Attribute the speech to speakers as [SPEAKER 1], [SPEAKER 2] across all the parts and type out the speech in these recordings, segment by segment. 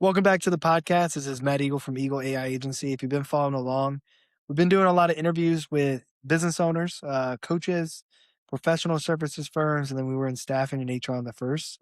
[SPEAKER 1] Welcome back to the podcast. This is Matt Eagle from Eagle AI Agency. If you've been following along, we've been doing a lot of interviews with business owners, coaches, professional services firms, and then we were in staffing and HR on the first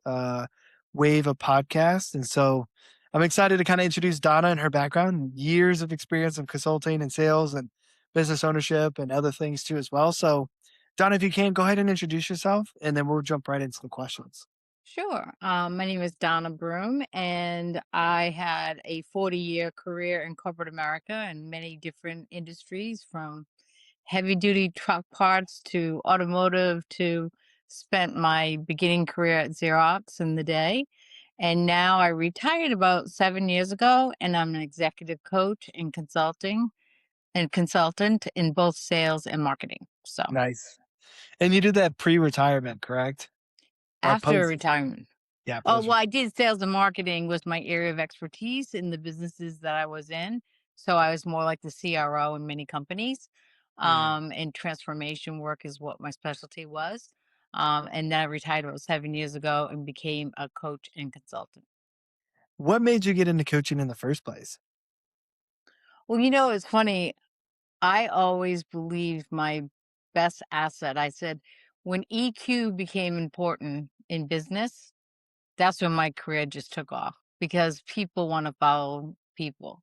[SPEAKER 1] wave of podcasts. And so I'm excited to kind of introduce Donna and her background, years of experience of consulting and sales and business ownership and other things too as well. So, Donna, if you can, go ahead and introduce yourself, and then we'll jump right into the questions.
[SPEAKER 2] Sure. My name is Donna Broome, and I had a 40-year career in corporate America in many different industries, from heavy duty truck parts to automotive to spent my beginning career at Xerox in the day. And now I retired about 7 years ago, and I'm an executive coach and consultant in both sales and marketing. So
[SPEAKER 1] Nice. And you did that pre-retirement, correct? Or
[SPEAKER 2] after
[SPEAKER 1] post?
[SPEAKER 2] retirement.
[SPEAKER 1] Yeah,
[SPEAKER 2] Oh,
[SPEAKER 1] post.
[SPEAKER 2] well, I did sales and marketing was my area of expertise in the businesses that I was in. So I was more like the CRO in many companies.
[SPEAKER 1] Yeah.
[SPEAKER 2] And transformation work is what my specialty was. And then I retired about 7 years ago and became a coach and consultant.
[SPEAKER 1] What made you get into coaching in the first place?
[SPEAKER 2] Well, it's funny. I always believed my best asset. I said, when EQ became important in business, that's when my career just took off because people want to follow people.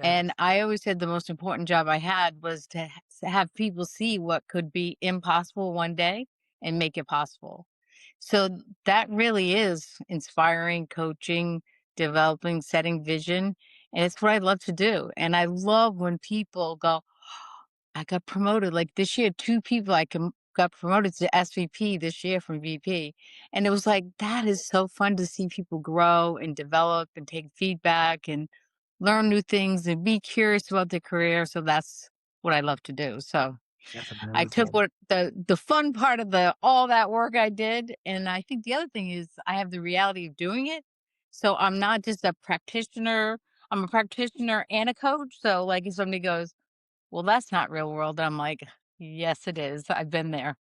[SPEAKER 2] And
[SPEAKER 1] Yes.
[SPEAKER 2] I always said the most important job I had was to have people see what could be impossible one day and make it possible. So that really is inspiring, coaching, developing, setting vision. And it's what I love to do. And I love when people go, I got promoted. Like this year, two people got promoted to SVP this year from VP. And it was like, that is so fun to see people grow and develop and take feedback and learn new things and be curious about their career. So that's what I love to do. So
[SPEAKER 1] That's
[SPEAKER 2] I took
[SPEAKER 1] amazing.
[SPEAKER 2] what the fun part of the all that work I did. And I think the other thing is I have the reality of doing it. So I'm not just a practitioner. I'm a practitioner and a coach. So like if somebody goes, well, that's not real world. I'm like, yes, it is. I've been there.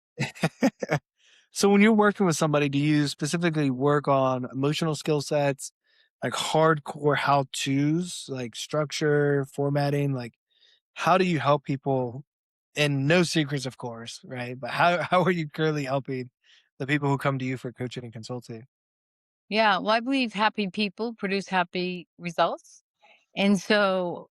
[SPEAKER 1] So when you're working with somebody, do you specifically work on emotional skill sets, like hardcore how-tos, like structure, formatting? Like, how do you help people? And no secrets, of course, right? But how are you currently helping the people who come to you for coaching and consulting?
[SPEAKER 2] Yeah. Well, I believe happy people produce happy results. And so,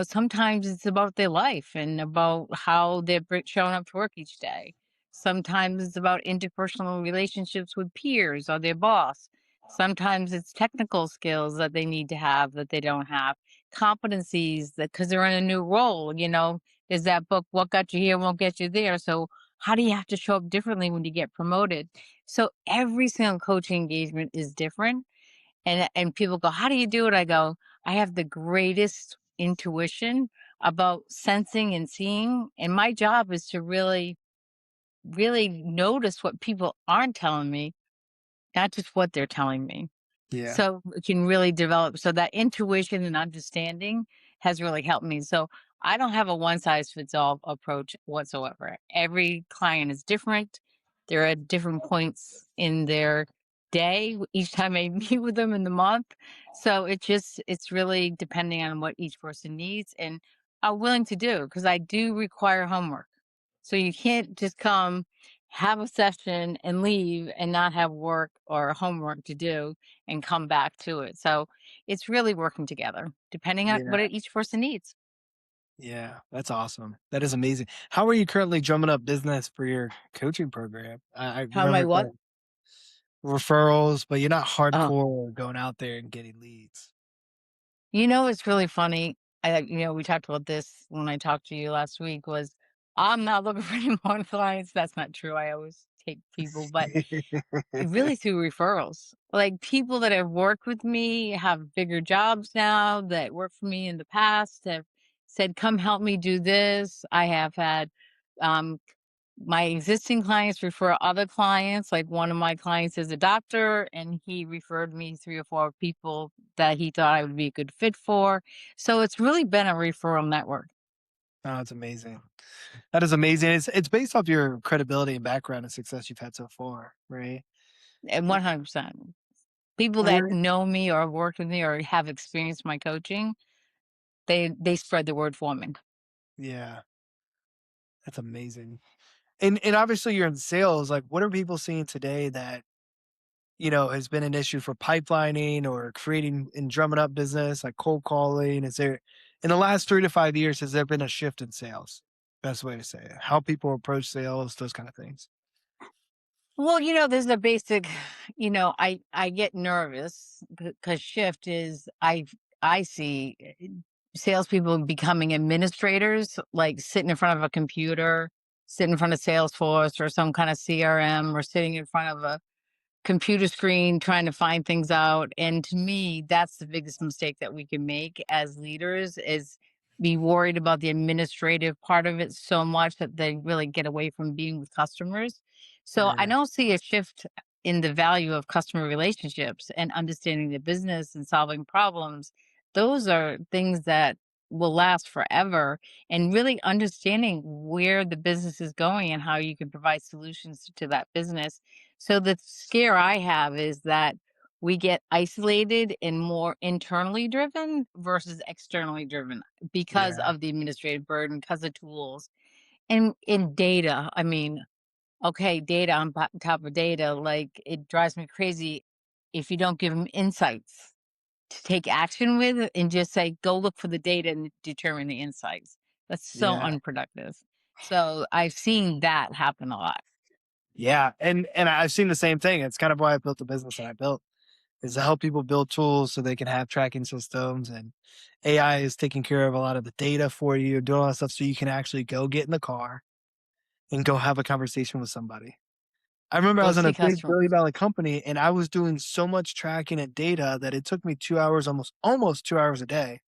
[SPEAKER 2] sometimes it's about their life and about how they're showing up to work each day. Sometimes it's about interpersonal relationships with peers or their boss. Sometimes it's technical skills that they need to have that they don't have, competencies that because they're in a new role. There's that book, What Got You Here Won't Get You There. So, how do you have to show up differently when you get promoted? So, every single coaching engagement is different and people go, "How do you do it?" I go, "I have the greatest intuition about sensing and seeing, and my job is to really, really notice what people aren't telling me, not just what they're telling me."
[SPEAKER 1] Yeah.
[SPEAKER 2] So it can really develop. So that intuition and understanding has really helped me. So I don't have a one size fits all approach whatsoever. Every client is different. They're at different points in their day each time I meet with them in the month. So it's really depending on what each person needs and are willing to do because I do require homework. So you can't just come have a session and leave and not have work or homework to do and come back to it. So it's really working together depending on
[SPEAKER 1] Yeah.
[SPEAKER 2] what each person needs.
[SPEAKER 1] Yeah. That's awesome. That is amazing. How are you currently drumming up business for your coaching program? I
[SPEAKER 2] How am I
[SPEAKER 1] remember
[SPEAKER 2] what?
[SPEAKER 1] kind of referrals, but you're not
[SPEAKER 2] Oh,
[SPEAKER 1] hardcore going out there and getting leads.
[SPEAKER 2] it's really funny. We talked about this when I talked to you last week was I'm not looking for any more clients. That's not true. I always take people, but really through referrals. Like people that have worked with me have bigger jobs now that worked for me in the past have said, come help me do this. I have had um, my existing clients refer other clients. Like one of my clients is a doctor and he referred me three or four people that he thought I would be a good fit for. So it's really been a referral network.
[SPEAKER 1] Oh, it's amazing. That is amazing. It's based off your credibility and background and success you've had so far, right?
[SPEAKER 2] And 100%. People
[SPEAKER 1] I
[SPEAKER 2] that
[SPEAKER 1] hear it.
[SPEAKER 2] know me or have worked with me or have experienced my coaching, they spread the word for me.
[SPEAKER 1] Yeah, that's amazing. And obviously you're in sales, like, what are people seeing today that, has been an issue for pipelining or creating and drumming up business, like cold calling? Is there in the last 3 to 5 years, has there been a shift in sales? Best way to say it. How people approach sales, those kind of things.
[SPEAKER 2] Well, there's a basic, I get nervous because shift is I see salespeople becoming administrators, like sitting in front of a computer, sitting in front of Salesforce or some kind of CRM, or sitting in front of a computer screen trying to find things out. And to me, that's the biggest mistake that we can make as leaders is be worried about the administrative part of it so much that they really get away from being with customers. So I
[SPEAKER 1] Yeah.
[SPEAKER 2] don't see a shift in the value of customer relationships and understanding the business and solving problems. Those are things that will last forever, and really understanding where the business is going and how you can provide solutions to that business. So the scare I have is that we get isolated and more internally driven versus externally driven because
[SPEAKER 1] Yeah.
[SPEAKER 2] of the administrative burden, because of tools and in data. I mean, okay, data on top of data, like it drives me crazy if you don't give them insights to take action with and just say, go look for the data and determine the insights. That's so
[SPEAKER 1] Yeah.
[SPEAKER 2] unproductive. So I've seen that happen a lot.
[SPEAKER 1] Yeah. And I've seen the same thing. It's kind of why I built the business that I built, is to help people build tools so they can have tracking systems, and AI is taking care of a lot of the data for you, doing all that stuff so you can actually go get in the car and go have a conversation with somebody. I remember I
[SPEAKER 2] Go
[SPEAKER 1] was in
[SPEAKER 2] see
[SPEAKER 1] a big
[SPEAKER 2] customers.
[SPEAKER 1] billion-dollar company and I was doing so much tracking and data that it took me 2 hours, almost 2 hours a day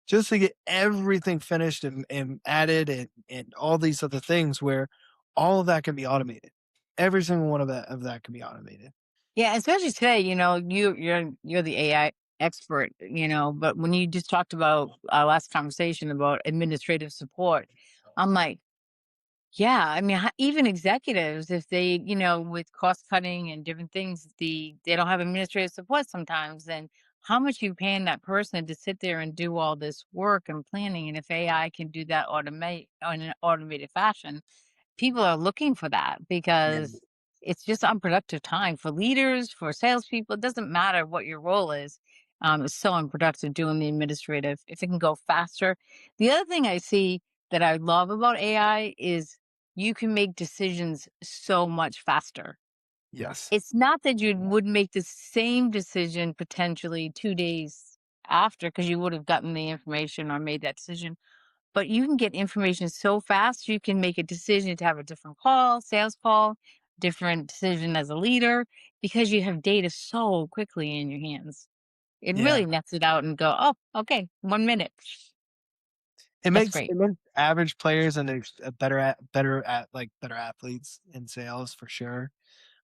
[SPEAKER 1] just to get everything finished and added and all these other things where all of that can be automated. Every single one of that can be automated.
[SPEAKER 2] Yeah, especially today, you're the AI expert, but when you just talked about our last conversation about administrative support, I'm like, yeah, I mean, even executives, if they, with cost cutting and different things, they don't have administrative support sometimes, then how much you paying that person to sit there and do all this work and planning? And if AI can do that automate in an automated fashion, people are looking for that
[SPEAKER 1] Yeah.
[SPEAKER 2] because it's just unproductive time for leaders, for salespeople. It doesn't matter what your role is. It's so unproductive doing the administrative. If it can go faster. The other thing I see that I love about AI is you can make decisions so much faster.
[SPEAKER 1] Yes.
[SPEAKER 2] It's not that you would make the same decision potentially 2 days after because you would have gotten the information or made that decision, but you can get information so fast, you can make a decision to have a different call, sales call, different decision as a leader because you have data so quickly in your hands. It
[SPEAKER 1] Yeah.
[SPEAKER 2] really nets it out and go, oh, okay, 1 minute.
[SPEAKER 1] It
[SPEAKER 2] That's
[SPEAKER 1] makes
[SPEAKER 2] great.
[SPEAKER 1] it makes average players and better athletes in sales for sure.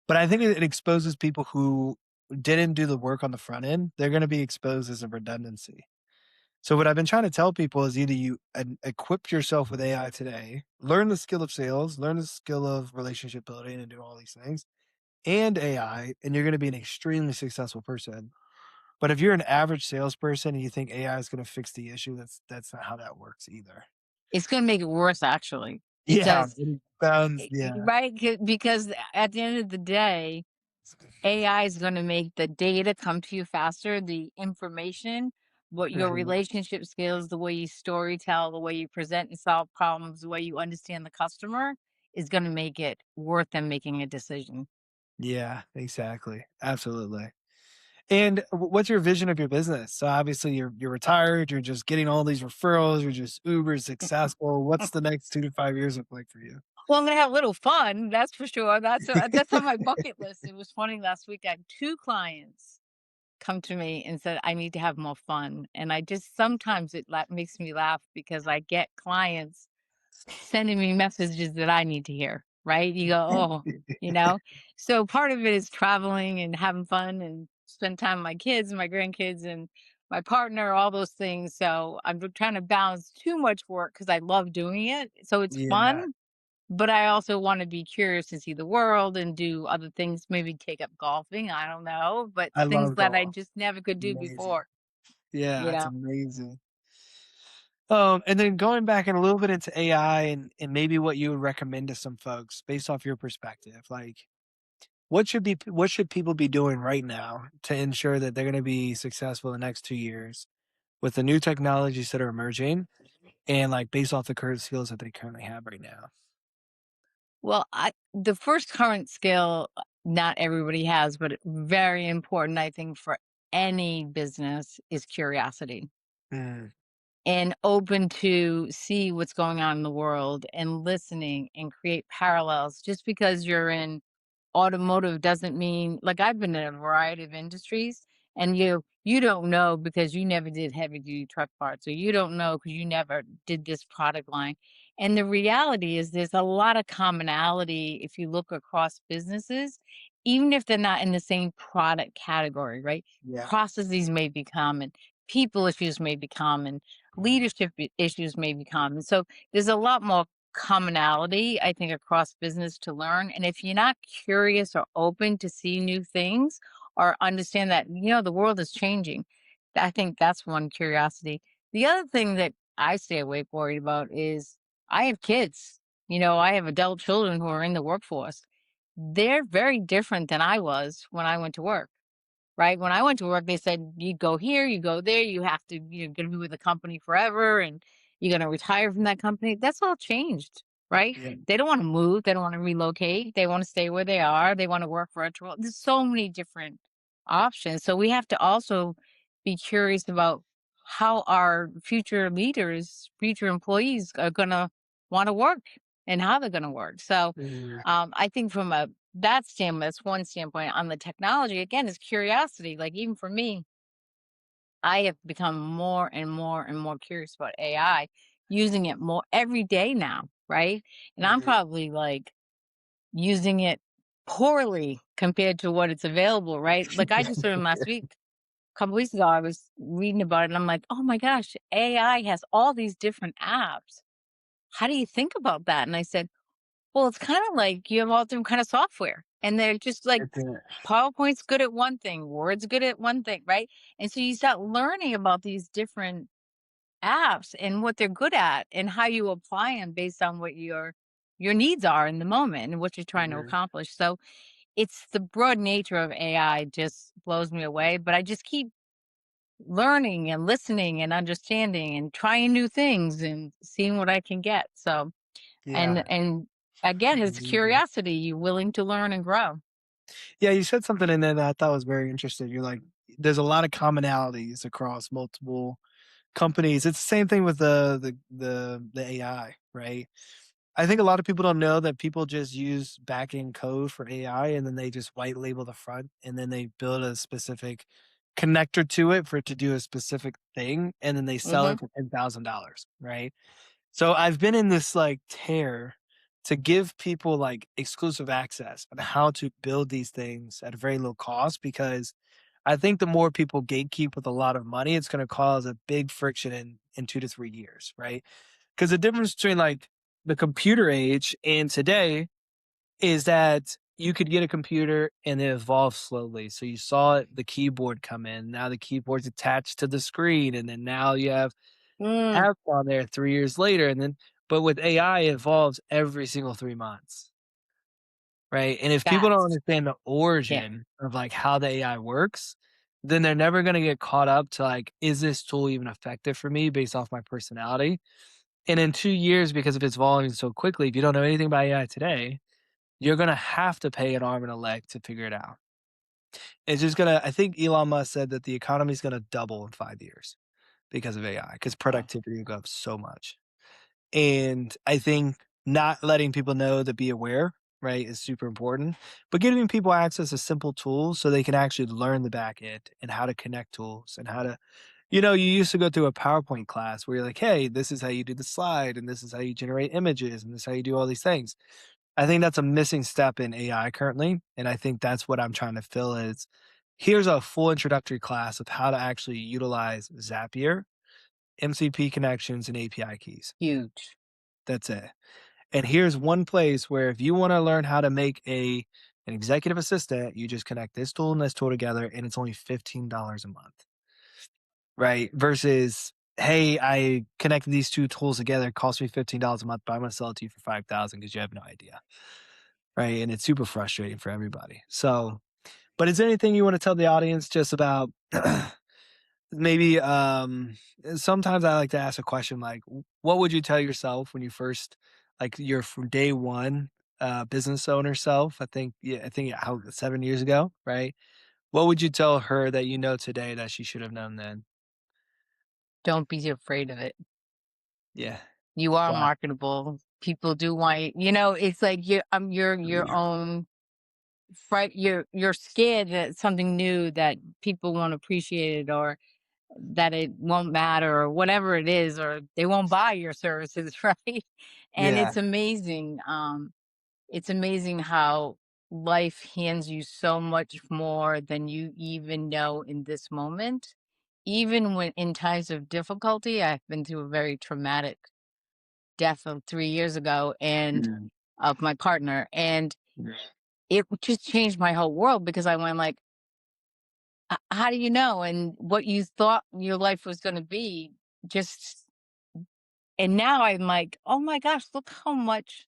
[SPEAKER 1] But I think it exposes people who didn't do the work on the front end. They're gonna be exposed as a redundancy. So what I've been trying to tell people is either you equip yourself with AI today, learn the skill of sales, learn the skill of relationship building and do all these things, and AI, and you're gonna be an extremely successful person. But if you're an average salesperson and you think AI is gonna fix the issue, that's not how that works either.
[SPEAKER 2] It's going to make it worse, actually,
[SPEAKER 1] Yeah,
[SPEAKER 2] because,
[SPEAKER 1] it sounds yeah.
[SPEAKER 2] right? Because at the end of the day, AI is going to make the data come to you faster, the information, what your
[SPEAKER 1] Mhm.
[SPEAKER 2] relationship skills, the way you story tell, the way you present and solve problems, the way you understand the customer is going to make it worth them making a decision.
[SPEAKER 1] Yeah, exactly. Absolutely. And what's your vision of your business? So obviously you're retired, you're just getting all these referrals, you're just uber successful. What's the next 2 to 5 years look like for you?
[SPEAKER 2] Well, I'm going to have a little fun, that's for sure. That's on my bucket list. It was funny last week. I had two clients come to me and said, I need to have more fun. And I just sometimes makes me laugh because I get clients sending me messages that I need to hear, right? You go, oh, you know? So part of it is traveling and having fun and spend time with my kids and my grandkids and my partner, all those things. So I'm trying to balance too much work because I love doing it. So it's
[SPEAKER 1] Yeah.
[SPEAKER 2] fun, but I also want to be curious to see the world and do other things, maybe take up golfing. I don't know, but
[SPEAKER 1] I
[SPEAKER 2] things
[SPEAKER 1] love
[SPEAKER 2] that I
[SPEAKER 1] golf.
[SPEAKER 2] just never could do
[SPEAKER 1] Amazing.
[SPEAKER 2] before, you
[SPEAKER 1] Yeah, it's
[SPEAKER 2] know.
[SPEAKER 1] amazing. And then going back in a little bit into AI and maybe what you would recommend to some folks based off your perspective, like what should people be doing right now to ensure that they're going to be successful in the next 2 years with the new technologies that are emerging and like based off the current skills that they currently have right now?
[SPEAKER 2] Well, the first current skill, not everybody has, but very important, I think, for any business is curiosity
[SPEAKER 1] Mm,
[SPEAKER 2] and open to see what's going on in the world and listening and create parallels. Just because you're in automotive doesn't mean, like, I've been in a variety of industries, and you don't know because you never did heavy duty truck parts, or you don't know because you never did this product line. And the reality is there's a lot of commonality if you look across businesses, even if they're not in the same product category, right?
[SPEAKER 1] yeah.
[SPEAKER 2] Processes may be common, people issues may be common, leadership issues may be common. So there's a lot more commonality, I think, across business to learn. And if you're not curious or open to see new things or understand that, the world is changing, I think that's one curiosity. The other thing that I stay awake worried about is I have kids. I have adult children who are in the workforce. They're very different than I was when I went to work. Right? When I went to work, they said, "You go here, you go there, you have to you're gonna be with the company forever, and you're gonna retire from that company." That's all changed, right?
[SPEAKER 1] Yeah.
[SPEAKER 2] They don't wanna move, they don't wanna relocate, they wanna stay where they are, they wanna work virtual. There's so many different options, so we have to also be curious about how our future leaders, future employees are gonna wanna work and how they're gonna work. So,
[SPEAKER 1] Mm,
[SPEAKER 2] I think from a that standpoint, that's one standpoint. On the technology, again, is curiosity. Like, even for me, I have become more and more and more curious about AI, using it more every day now, right? And I'm
[SPEAKER 1] mhm.
[SPEAKER 2] probably like using it poorly compared to what it's available, right? Like, I just learned last week, a couple weeks ago, I was reading about it and I'm like, oh my gosh, AI has all these different apps. How do you think about that? And I said, well, it's kinda like you have all different kind of software, and they're just like
[SPEAKER 1] It's a
[SPEAKER 2] PowerPoint's good at one thing, Word's good at one thing, right? And so you start learning about these different apps and what they're good at and how you apply them based on what your needs are in the moment and what you're trying to
[SPEAKER 1] mhm.
[SPEAKER 2] accomplish. So it's the broad nature of AI just blows me away, but I just keep learning and listening and understanding and trying new things and seeing what I can get. So
[SPEAKER 1] Yeah.
[SPEAKER 2] and again, it's
[SPEAKER 1] Amazing.
[SPEAKER 2] curiosity, you willing to learn and grow.
[SPEAKER 1] Yeah, you said something in there that I thought was very interesting. You're like, there's a lot of commonalities across multiple companies. It's the same thing with the AI, right? I think a lot of people don't know that people just use back end code for AI and then they just white label the front and then they build a specific connector to it for it to do a specific thing and then they sell
[SPEAKER 2] Mhm.
[SPEAKER 1] it for $10,000, right? So I've been in this like tear to give people like exclusive access on how to build these things at a very low cost because I think the more people gatekeep with a lot of money, it's going to cause a big friction in 2 to 3 years, right? Because the difference between like the computer age and today is that you could get a computer and it evolved slowly. So you saw the keyboard come in. Now the keyboard's attached to the screen, and then now you have
[SPEAKER 2] Mm,
[SPEAKER 1] apps on there 3 years later. And then, but with AI, it evolves every single 3 months, right? And if people don't
[SPEAKER 2] that's
[SPEAKER 1] understand the
[SPEAKER 2] yeah.
[SPEAKER 1] origin of like how the AI works, then they're never going to get caught up to like, is this tool even effective for me based off my personality? And in 2 years, because of its evolving so quickly, if you don't know anything about AI today, you're gonna have to pay an arm and a leg to figure it out. It's just gonna I think Elon Musk said that the economy is gonna double in 5 years because of AI, because
[SPEAKER 2] Wow.
[SPEAKER 1] productivity will go up so much. And I think not letting people know to be aware, right, is super important, but giving people access to simple tools so they can actually learn the back end and how to connect tools and how to you used to go through a PowerPoint class where you're like, "Hey, this is how you do the slide, and this is how you generate images, and this is how you do all these things." I think that's a missing step in AI currently, and I think that's what I'm trying to fill is, here's a full introductory class of how to actually utilize Zapier, MCP connections, and API keys.
[SPEAKER 2] Huge.
[SPEAKER 1] That's it. And here's one place where if you wanna learn how to make an executive assistant, you just connect this tool and this tool together, and it's only $15 a month, right? Versus, "Hey, I connected these 2 tools together, it cost me $15 a month, but I'm gonna sell it to you for 5,000 because you have no idea." Right? And it's super frustrating for everybody. So, but is there anything you wanna tell the audience just about maybe, sometimes I like to ask a question like, what would you tell yourself when you first like, your from day 1, business owner self? I think how 7 years ago, right? What would you tell her that you know today that she should have known then?
[SPEAKER 2] Don't be afraid of it.
[SPEAKER 1] Yeah.
[SPEAKER 2] You are
[SPEAKER 1] Wow.
[SPEAKER 2] marketable. People do want you know, it's like you're your own fright you're scared that something new that people won't appreciate it or that it won't matter or whatever it is, or they won't buy your services, right? And
[SPEAKER 1] Yeah.
[SPEAKER 2] it's amazing how life hands you so much more than you even know in this moment. Even when in times of difficulty, I've been through a very traumatic death of 3 years ago and
[SPEAKER 1] Mm.
[SPEAKER 2] of my partner. And
[SPEAKER 1] Mm.
[SPEAKER 2] it just changed my whole world because I went like, how do you know? And what you thought your life was going to be just, and now I'm like, oh my gosh, look how much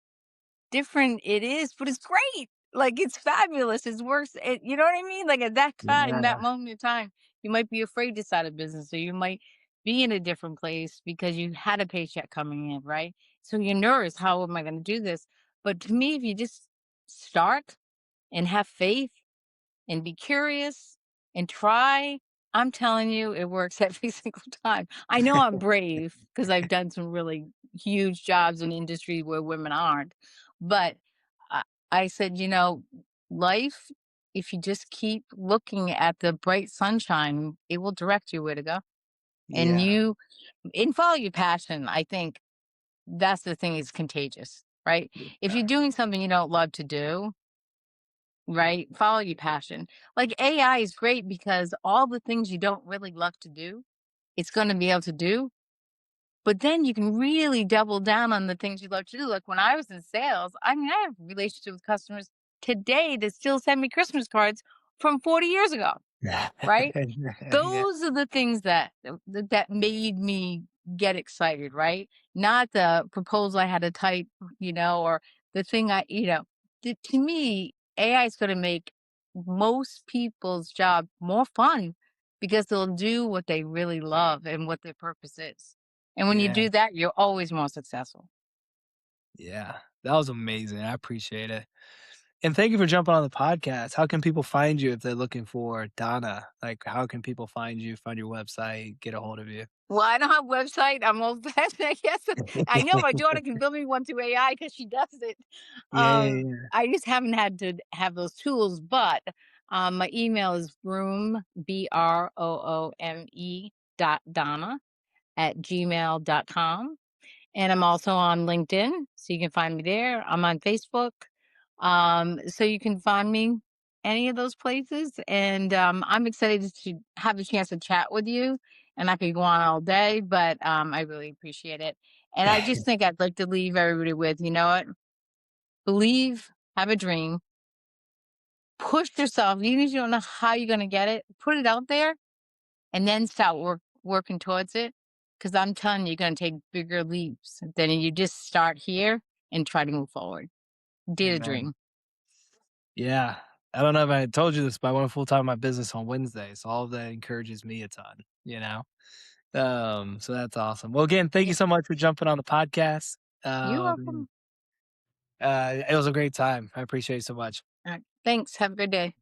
[SPEAKER 2] different it is, but it's great. Like it's fabulous. It's worse. You know what I mean? Like at that time, that
[SPEAKER 1] Yeah.
[SPEAKER 2] moment in time, you might be afraid to start a business, or you might be in a different place because you had a paycheck coming in, right? So you're nervous. How am I going to do this? But to me, if you just start and have faith and be curious and try. I'm telling you, it works every single time. I know I'm brave because I've done some really huge jobs in industry where women aren't. But I, I said, life, if you just keep looking at the bright sunshine, it will direct you where to go. And
[SPEAKER 1] Yeah.
[SPEAKER 2] follow your passion. I think that's the thing is contagious, right? If you're doing something you don't love to do, right? Follow your passion. Like AI is great because all the things you don't really love to do, it's going to be able to do. But then you can really double down on the things you love to do. Like when I was in sales, I mean, I have relationships with customers today that still send me Christmas cards from 40 years ago, right?
[SPEAKER 1] Yeah.
[SPEAKER 2] Those are the things that made me get excited, right? Not the proposal I had to type, or the thing to me, AI is going to make most people's job more fun because they'll do what they really love and what their purpose is. And when you
[SPEAKER 1] Yeah.
[SPEAKER 2] do that, you're always more successful.
[SPEAKER 1] Yeah. That was amazing. I appreciate it. And thank you for jumping on the podcast. How can people find you if they're looking for Donna? Like, how can people find you, find your website, get a hold of you?
[SPEAKER 2] Well, I don't have a website. I'm old fashioned, I guess. I know my daughter can build me one through AI because she does it.
[SPEAKER 1] Yeah, yeah, yeah.
[SPEAKER 2] I just haven't had to have those tools, but my email is broome, Broome, @gmail.com. And I'm also on LinkedIn, so you can find me there. I'm on Facebook. So you can find me any of those places. And I'm excited to have a chance to chat with you. And I could go on all day, but I really appreciate it. And I just think I'd like to leave everybody with, you know what? Believe, have a dream, push yourself, even if you don't know how you're going to get it, put it out there and then start working towards it. Because I'm telling you, you're going to take bigger leaps than you just start here and try to move forward. Dare to
[SPEAKER 1] Amen.
[SPEAKER 2] dream.
[SPEAKER 1] Yeah. I don't know if I told you this, but I went full time in my business on Wednesday. So all of that encourages me a ton, you know? So that's awesome. Well, again, thank you
[SPEAKER 2] Yeah,
[SPEAKER 1] so much for jumping on the podcast.
[SPEAKER 2] you're
[SPEAKER 1] Um,
[SPEAKER 2] welcome.
[SPEAKER 1] it was a great time. I appreciate it so much.
[SPEAKER 2] All right. Thanks. Have a good day.